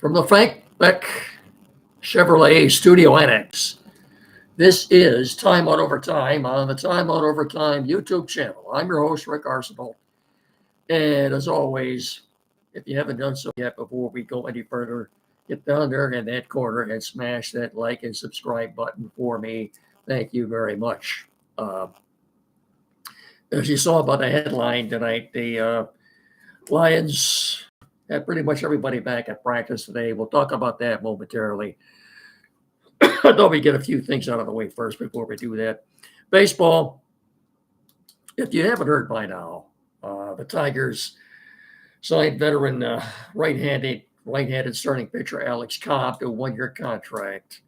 From the Frank Beck Chevrolet Studio Annex, this is Time Out Over Time on the Time Out Over Time YouTube channel. I'm your host, Rick Arsenal. And as always, if you haven't done so yet before we go any further, get down there in that corner and smash that like and subscribe button for me. Thank you very much. As you saw by the headline tonight, the Lions had pretty much everybody back at practice today. We'll talk about that momentarily. I thought we'd get a few things out of the way first before we do that. Baseball, if you haven't heard by now, the Tigers signed veteran right-handed starting pitcher Alex Cobb to a one-year contract.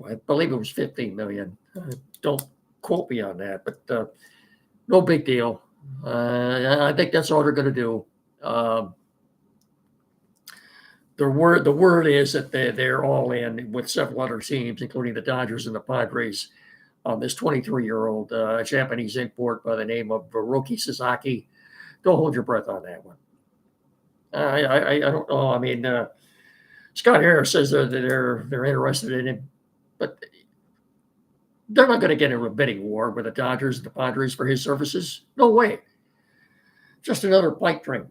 I believe it was $15 million. Don't quote me on that, but no big deal. I think that's all they're going to do. The word is that they're all in with several other teams, including the Dodgers and the Padres. This 23-year-old Japanese import by the name of Hiroki Sasaki. Don't hold your breath on that one. I don't know. I mean, Scott Harris says they're interested in him, but they're not going to get into a bidding war with the Dodgers and the Padres for his services. No way. Just another pipe dream.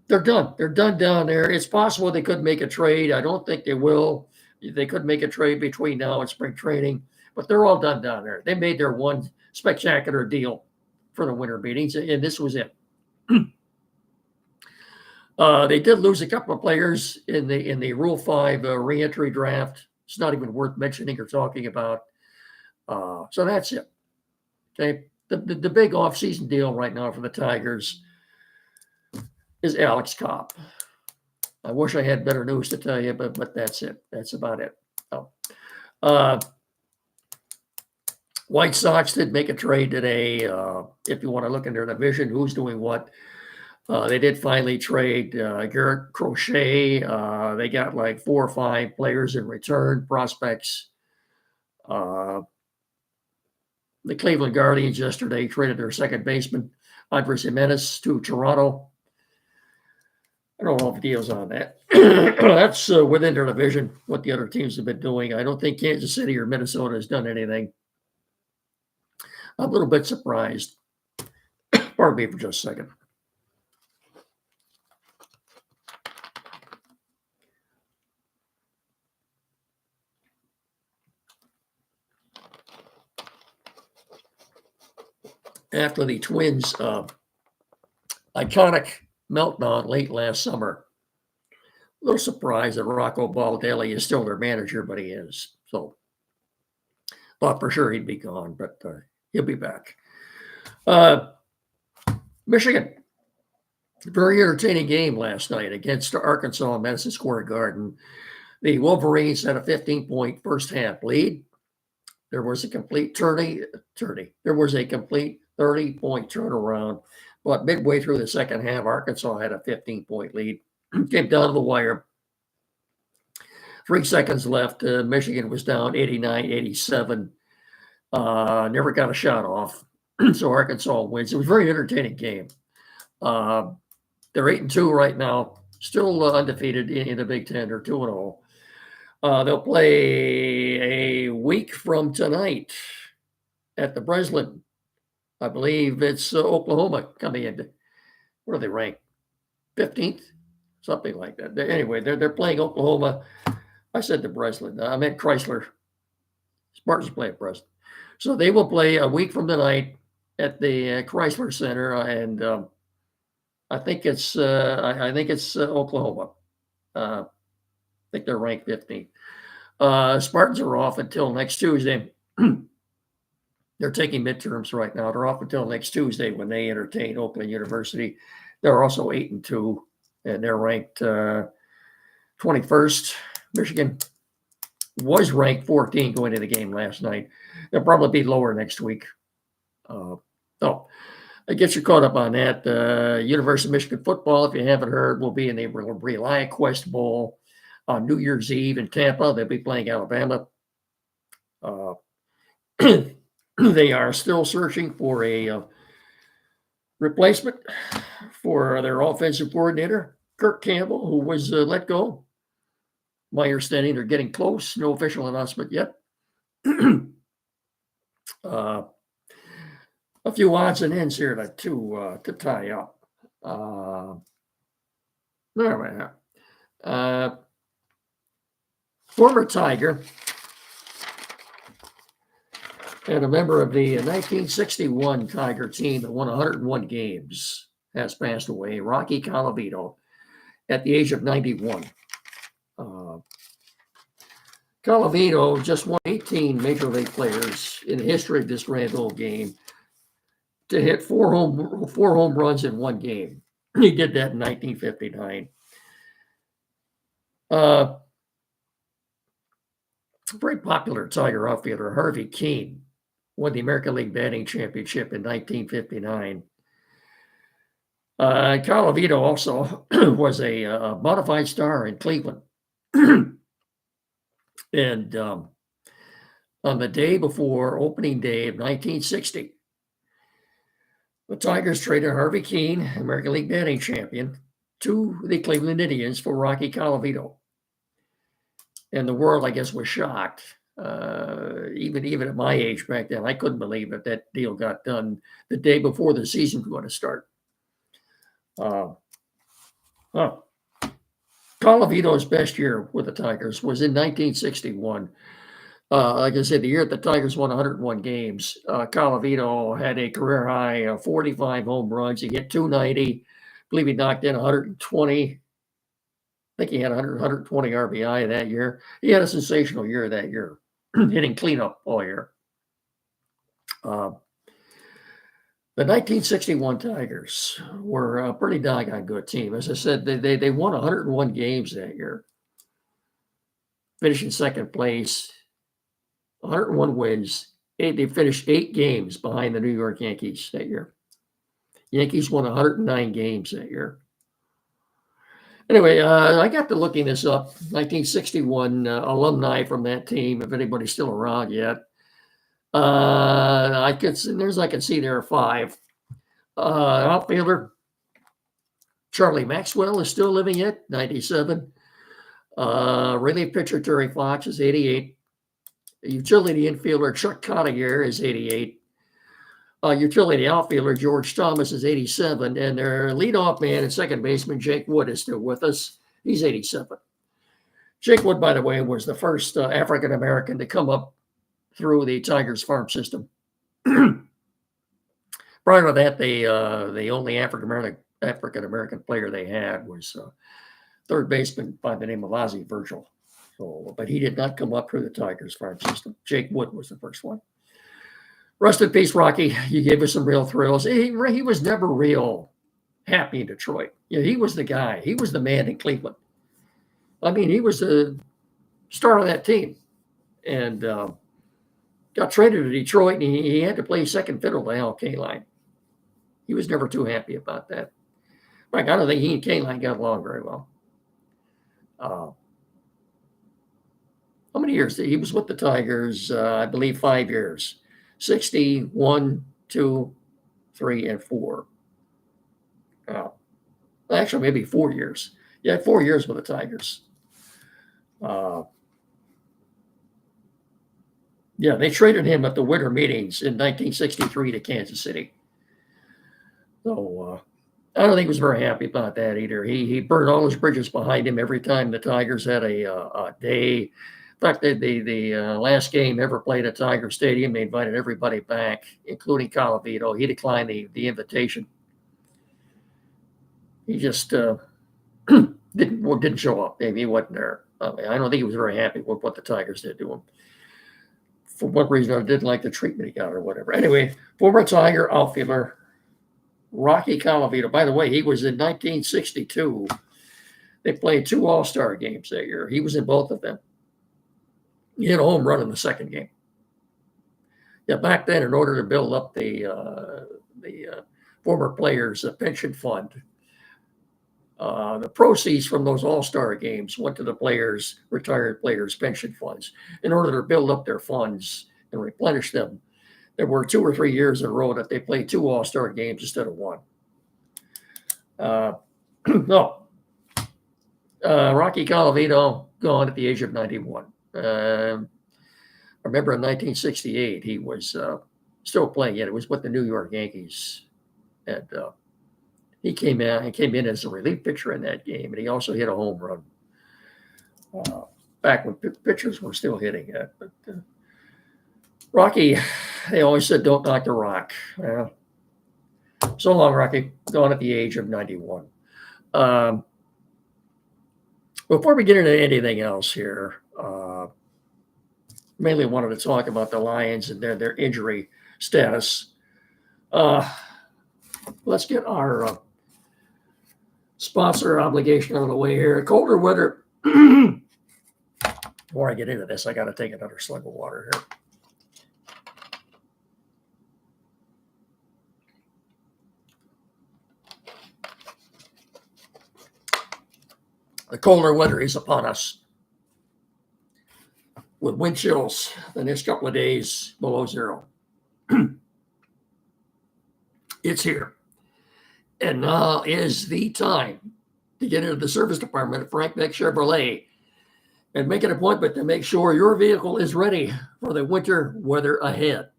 They're done. They're done down there. It's possible they could make a trade. I don't think they will. They could make a trade between now and spring training, but they're all done down there. They made their one spectacular deal for the winter meetings, and this was it. They did lose a couple of players in the Rule 5 reentry draft. It's not even worth mentioning or talking about. So that's it. Okay. The big offseason deal right now for the Tigers is Alex Cobb. I wish I had better news to tell you, but that's it. That's about it. White Sox did make a trade today. If you want to look in their division, who's doing what? They did finally trade Garrett Crochet. They got like 4 or 5 players in return, prospects. The Cleveland Guardians yesterday traded their second baseman, Andres Jimenez, to Toronto. I don't know if the deal's on that. That's within their division, what the other teams have been doing. I don't think Kansas City or Minnesota has done anything. I'm a little bit surprised. Pardon me for just a second. After the Twins' iconic meltdown late last summer, a little surprised that Rocco Baldelli is still their manager, but he is. So thought for sure he'd be gone, but he'll be back. Michigan, very entertaining game last night against Arkansas in Madison Square Garden. The Wolverines had a 15-point first half lead. There was a complete 30-point turnaround. But midway through the second half, Arkansas had a 15-point lead. Came down to the wire. 3 seconds left. Michigan was down 89-87. Never got a shot off. So Arkansas wins. It was a very entertaining game. They're 8-2 right now. Still undefeated in the Big Ten. They're 2-0. They'll play a week from tonight at the Breslin. I believe it's Oklahoma coming in. What are they ranked? 15th? Something like that. Anyway, they're playing Oklahoma. I said the Breslin. I meant Chrysler. Spartans play at Breslin. So they will play a week from tonight at the Chrysler Center, and I think it's Oklahoma. I think they're ranked 15th. Spartans are off until next Tuesday. They're taking midterms right now. They're off until next Tuesday when they entertain Oakland University. They're also 8-2, and they're ranked 21st. Michigan was ranked 14 going into the game last night. They'll probably be lower next week. I guess you're caught up on that. University of Michigan football, if you haven't heard, will be in the ReliaQuest Bowl on New Year's Eve in Tampa. They'll be playing Alabama. They are still searching for a replacement for their offensive coordinator, Kirk Campbell, who was let go. my understanding, they're getting close. No official announcement yet. A few odds and ends here to tie up. There we are. Former Tiger and a member of the 1961 Tiger team that won 101 games has passed away, Rocky Colavito, at the age of 91. Colavito, just one 18 major league players in the history of this grand old game to hit four home runs in one game. He did that in 1959. Very popular Tiger outfielder Harvey Kuenn won the American League Batting Championship in 1959. Colavito also was a bona fide star in Cleveland. And on the day before opening day of 1960, the Tigers traded Harvey Kuenn, American League Batting Champion, to the Cleveland Indians for Rocky Colavito. And the world, I guess, was shocked. Even at my age back then, I couldn't believe it. That deal got done the day before the season was going to start. Colavito's best year with the Tigers was in 1961. Like I said, the year the Tigers won 101 games, Colavito had a career high of 45 home runs. He hit 290. I believe he knocked in 120. I think he had 120 RBI that year. He had a sensational year that year, hitting cleanup all year. The 1961 Tigers were a pretty doggone good team. As I said, they won 101 games that year, finishing second place, 101 wins. They finished 8 games behind the New York Yankees that year. Yankees won 109 games that year. Anyway, I got to looking this up. 1961 alumni from that team, if anybody's still around yet. I can see there are 5. Outfielder Charlie Maxwell is still living yet, 97. Relief pitcher Terry Fox is 88. Utility infielder Chuck Conagier is 88. Utility outfielder George Thomas is 87, and their leadoff man and second baseman Jake Wood is still with us. He's 87. Jake Wood, by the way, was the first African American to come up through the Tigers farm system. Prior to that, the only African American player they had was third baseman by the name of Ozzie Virgil. So, but he did not come up through the Tigers farm system. Jake Wood was the first one. Rest in peace, Rocky. You gave us some real thrills. He was never real happy in Detroit. He was the guy. He was the man in Cleveland. I mean, he was the star of that team. And got traded to Detroit, and he had to play second fiddle to Al Kaline. He was never too happy about that. I don't think he and Kaline got along very well. How many years? He was with the Tigers, I believe 5 years. 60, 1, 2, 3, and 4. Actually, maybe 4 years. Yeah, 4 years with the Tigers. Yeah, they traded him at the winter meetings in 1963 to Kansas City. So I don't think he was very happy about that either. He burned all his bridges behind him every time the Tigers had a day. In fact, the last game ever played at Tiger Stadium, they invited everybody back, including Colavito. He declined the invitation. He just didn't show up. Maybe he wasn't there. I don't think he was very happy with what the Tigers did to him. For what reason, I didn't like the treatment he got or whatever. Anyway, former Tiger outfielder Rocky Colavito. By the way, he was in 1962. They played 2 All-Star games that year. He was in both of them. He hit a home run in the second game. Yeah, back then, in order to build up the former players' pension fund, the proceeds from those All-Star games went to the retired players' pension funds. In order to build up their funds and replenish them, there were 2 or 3 years in a row that they played 2 All-Star games instead of 1. Rocky Colavito gone at the age of 91. I remember in 1968, he was still playing yet. It was with the New York Yankees. And he came in as a relief pitcher in that game. And he also hit a home run back when pitchers were still hitting it. But Rocky, they always said, don't knock the rock. So long, Rocky. Gone at the age of 91. Before we get into anything else here, mainly wanted to talk about the Lions and their injury status. Let's get our sponsor obligation out of the way here. Colder weather. Before I get into this, I got to take another slug of water here. The colder weather is upon us, with wind chills the next couple of days below zero. It's here. And now is the time to get into the service department at Frank Beck Chevrolet and make an appointment to make sure your vehicle is ready for the winter weather ahead.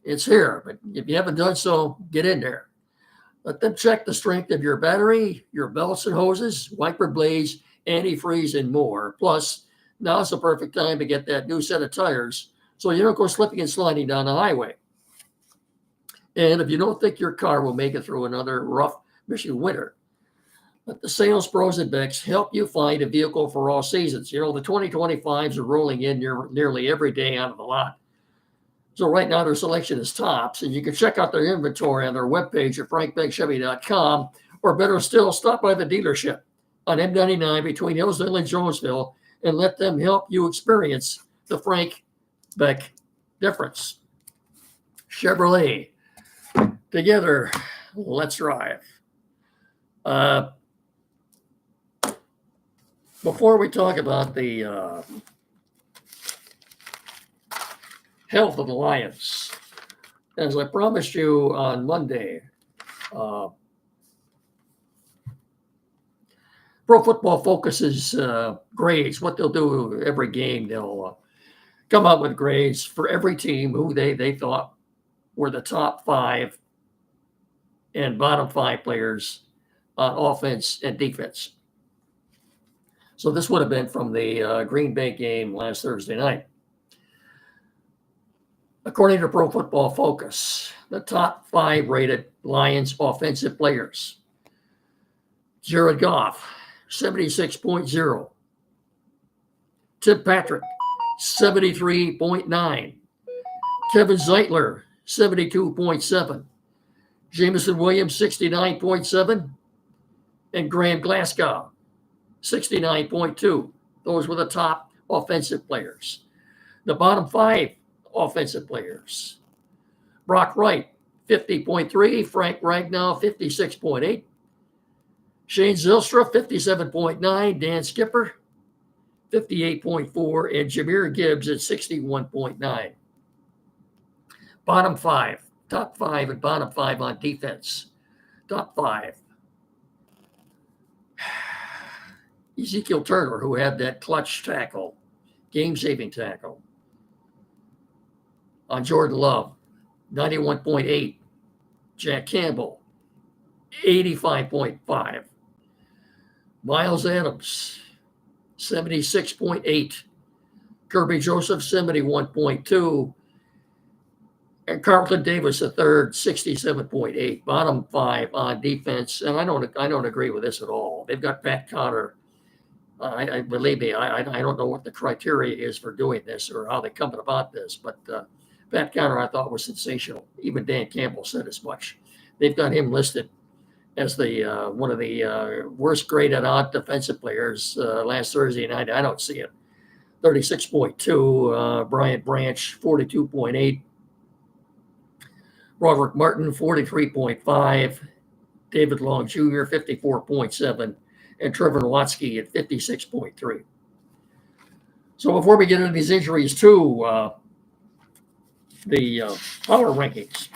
It's here, but if you haven't done so, get in there. Let them check the strength of your battery, your belts and hoses, wiper blades, antifreeze, and more. Plus, now's the perfect time to get that new set of tires so you don't go slipping and sliding down the highway. And if you don't think your car will make it through another rough Michigan winter, let the sales pros at Beck's help you find a vehicle for all seasons. You know, the 2025s are rolling in nearly every day out of the lot. So right now their selection is tops, and you can check out their inventory on their webpage at frankbeckchevy.com, or better still, stop by the dealership on M99 between Hillsdale and Jonesville and let them help you experience the Frank Beck difference. Chevrolet, together, let's drive. Before we talk about the health of the Lions, as I promised you on Monday, Pro Football Focus's grades, what they'll do every game, they'll come out with grades for every team who they thought were the top 5 and bottom 5 players on offense and defense. So this would have been from the Green Bay game last Thursday night. According to Pro Football Focus, the top 5 rated Lions offensive players: Jared Goff, 76.0. Tim Patrick, 73.9. Kevin Zeitler, 72.7. Jameson Williams, 69.7. And Graham Glasgow, 69.2. Those were the top offensive players. The bottom 5 offensive players: Brock Wright, 50.3. Frank Ragnow, 56.8. Shane Zylstra, 57.9. Dan Skipper, 58.4. And Jahmyr Gibbs at 61.9. Bottom 5, top 5 and bottom 5 on defense. Top 5. Ezekiel Turner, who had that clutch tackle, game-saving tackle on Jordan Love, 91.8. Jack Campbell, 85.5. Miles Adams, 76.8. Kirby Joseph, 71.2. And Carlton Davis III, 67.8. Bottom 5 on defense. And I don't agree with this at all. They've got Pat Connor. Believe me, I don't know what the criteria is for doing this or how they come about this, but Pat Connor I thought was sensational. Even Dan Campbell said as much. They've got him listed as the one of the worst graded odd defensive players last Thursday night. I don't see it. 36.2. Brian Branch, 42.8. Roderick Martin, 43.5. David Long Jr., 54.7. And Trevor Nowatzki at 56.3. So before we get into these injuries too, the power rankings.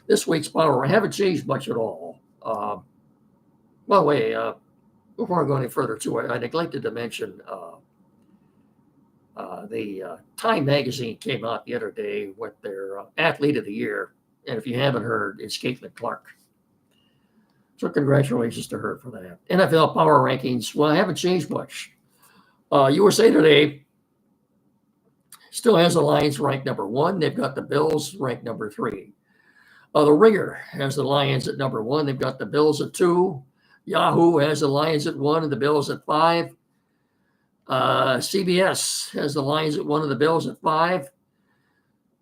This week's power haven't changed much at all. By the way, before I go any further too, I neglected to mention the Time magazine came out the other day with their athlete of the year. And if you haven't heard, it's Caitlin Clark. So congratulations to her for that. NFL power rankings, well, I haven't changed much. USA Today still has the Lions ranked number 1. They've got the Bills ranked number 3. The Ringer has the Lions at number 1. They've got the Bills at 2. Yahoo has the Lions at 1 and the Bills at 5. CBS has the Lions at 1 and the Bills at 5.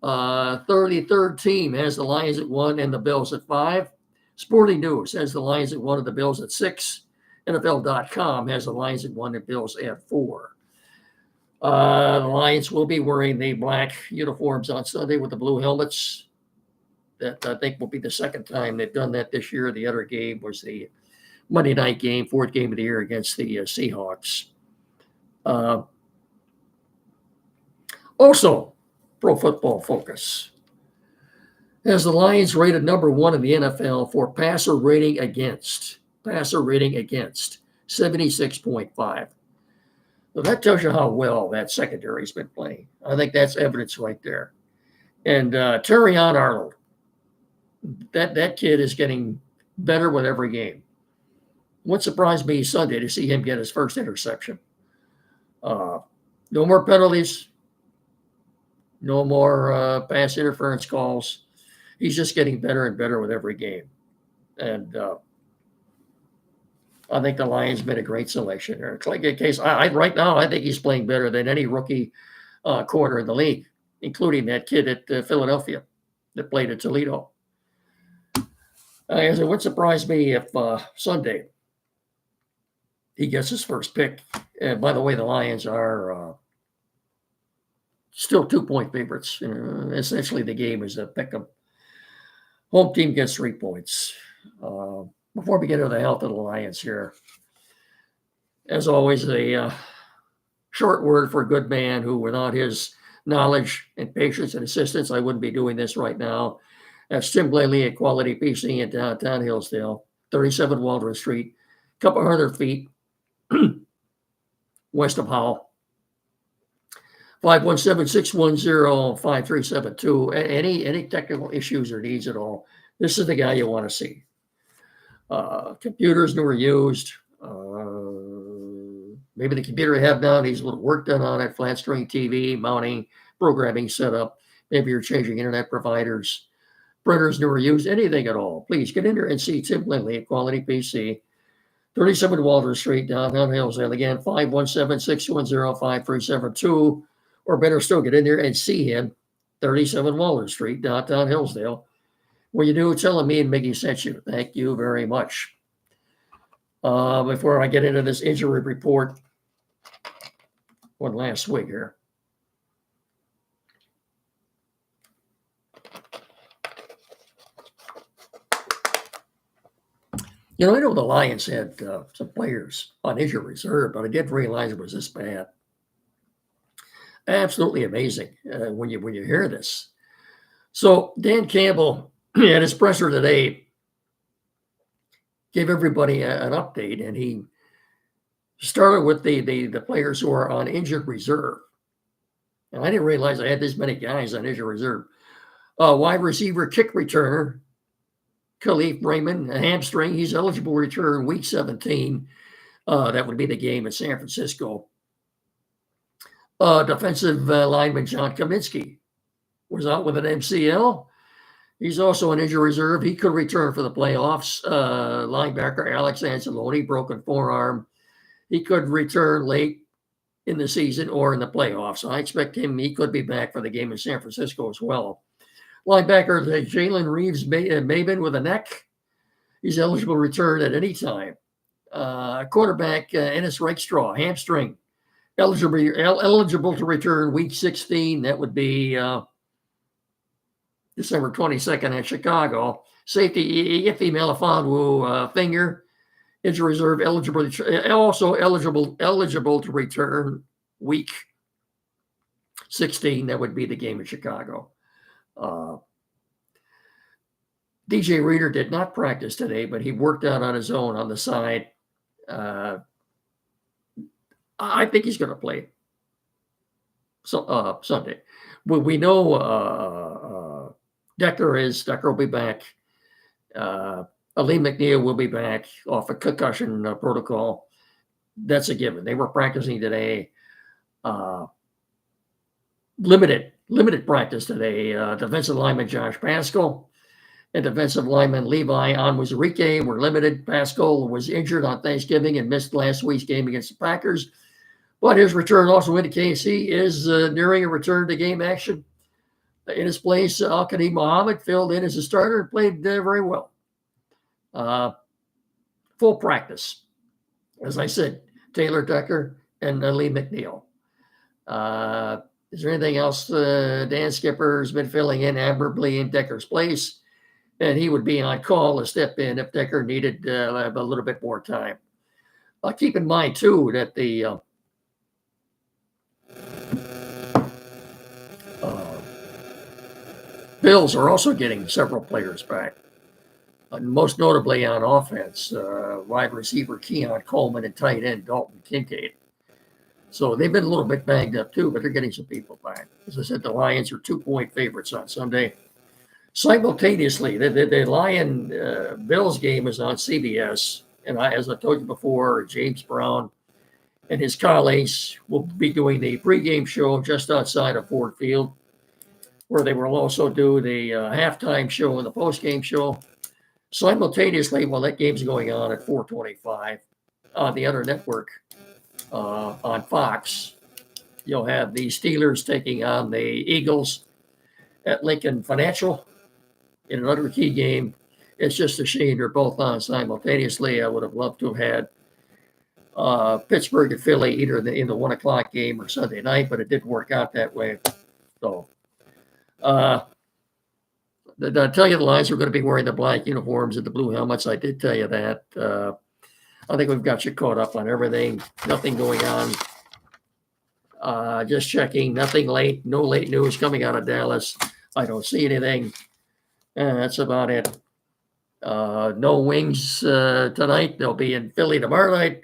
33rd Team has the Lions at 1 and the Bills at 5. Sporting News has the Lions at 1 and the Bills at 6. NFL.com has the Lions at 1 and Bills at 4. The Lions will be wearing the black uniforms on Sunday with the blue helmets. That I think will be the second time they've done that this year. The other game was the Monday night game, 4th game of the year against the Seahawks. Also, Pro Football Focus has the Lions rated number 1 in the NFL for passer rating against, 76.5. So that tells you how well that secondary's been playing. I think that's evidence right there. And Terrion Arnold, that kid is getting better with every game. What surprised me Sunday to see him get his first interception. No more penalties. No more pass interference calls. He's just getting better and better with every game. And I think the Lions made a great selection there. Right now, I think he's playing better than any rookie corner in the league, including that kid at Philadelphia that played at Toledo. It would surprise me if Sunday he gets his first pick. And by the way, the Lions are still 2-point favorites. Essentially, the game is a pick 'em. Home team gets 3 points. Before we get into the health of the Lions here, as always, a short word for a good man who, without his knowledge and patience and assistance, I wouldn't be doing this right now. That's Tim Blaley at Quality PC in downtown Hillsdale, 37 Waldron Street, a couple hundred feet west of Howell. 517-610-5372. Any technical issues or needs at all, this is the guy you want to see. Computers newer used. Maybe the computer you have now needs a little work done on it. Flat screen TV, mounting, programming setup. Maybe you're changing internet providers. Printers newer used. Anything at all. Please get in there and see Tim Lindley at Quality PC. 37 Waldron Street, downtown Hillsdale. Again, 517-610-5372. Or better still, get in there and see him, 37 Waldron Street, downtown Hillsdale. When you do, tell him me and Mickey sent you. Thank you very much. Before I get into this injury report, one last week here. I know the Lions had some players on injured reserve, but I didn't realize it was this bad. Absolutely amazing when you hear this. So Dan Campbell at his presser today gave everybody an update, and he started with the players who are on injured reserve. And I didn't realize I had this many guys on injured reserve. Wide receiver, kick returner, Khalif Raymond, a hamstring. He's eligible to return week 17. That would be the game in San Francisco. Defensive lineman John Kaminsky was out with an MCL. He's also an injury reserve. He could return for the playoffs. Linebacker Alex Anzalone, broken forearm. He could return late in the season or in the playoffs. I expect he could be back for the game in San Francisco as well. Linebacker Jalen Reeves Maben with a neck. He's eligible to return at any time. Quarterback Ennis Rakestraw, hamstring. Eligible to return week 16. That would be December 22nd at Chicago. Safety Ife Melifonwu, finger. Injury reserve, also eligible to return week 16. That would be the game in Chicago. DJ Reader did not practice today, but he worked out on his own on the side I think he's going to play Sunday. We know Decker will be back. Ali McNeil will be back off a concussion protocol. That's a given. They were practicing today. Limited practice today. Defensive lineman Josh Pascal and defensive lineman Levi Onwuzurike were limited. Pascal was injured on Thanksgiving and missed last week's game against the Packers. But his return also indicates he is nearing a return to game action. In his place, Al-Qadim Muhammad filled in as a starter and played very well. Full practice. As I said, Taylor Decker and Ali McNeil. Is there anything else? Dan Skipper's been filling in admirably in Decker's place, and he would be on call to step in if Decker needed a little bit more time. Keep in mind, too, that the Bills are also getting several players back, most notably on offense, wide receiver Keon Coleman and tight end Dalton Kincaid. So they've been a little bit banged up too, but they're getting some people back. As I said, the Lions are 2-point favorites on Sunday. Simultaneously, the Lion Bills game is on CBS, and as I told you before, James Brown and his colleagues will be doing the pregame show just outside of Ford Field, where they will also do the halftime show and the postgame show. Simultaneously, while that game's going on at 4:25 on the other network, on Fox, you'll have the Steelers taking on the Eagles at Lincoln Financial in another key game. It's just a shame they're both on simultaneously. I would have loved to have had Pittsburgh and Philly either in the 1 o'clock game or Sunday night, but it didn't work out that way. So, I tell you the Lions are going to be wearing the black uniforms and the blue helmets. I did tell you that. I think we've got you caught up on everything. Nothing going on. Just checking. Nothing late. No late news coming out of Dallas. I don't see anything. That's about it. No Wings tonight. They'll be in Philly tomorrow night.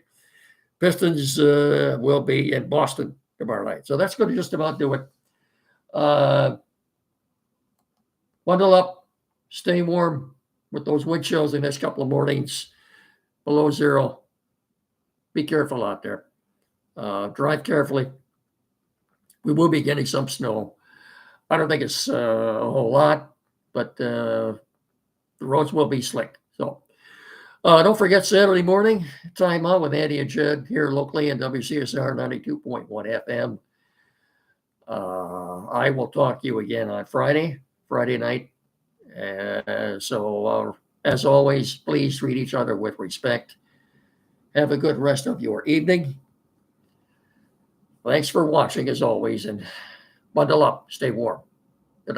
Pistons will be in Boston tomorrow night. So that's going to just about do it. Bundle up. Stay warm with those wind chills the next couple of mornings. Below zero. Be careful out there. Drive carefully. We will be getting some snow. I don't think it's a whole lot, but the roads will be slick. So don't forget Saturday morning, Time Out with Andy and Jed here locally in WCSR 92.1 FM. I will talk to you again on Friday night. So as always, please treat each other with respect. Have a good rest of your evening. Thanks for watching as always, and bundle up. Stay warm.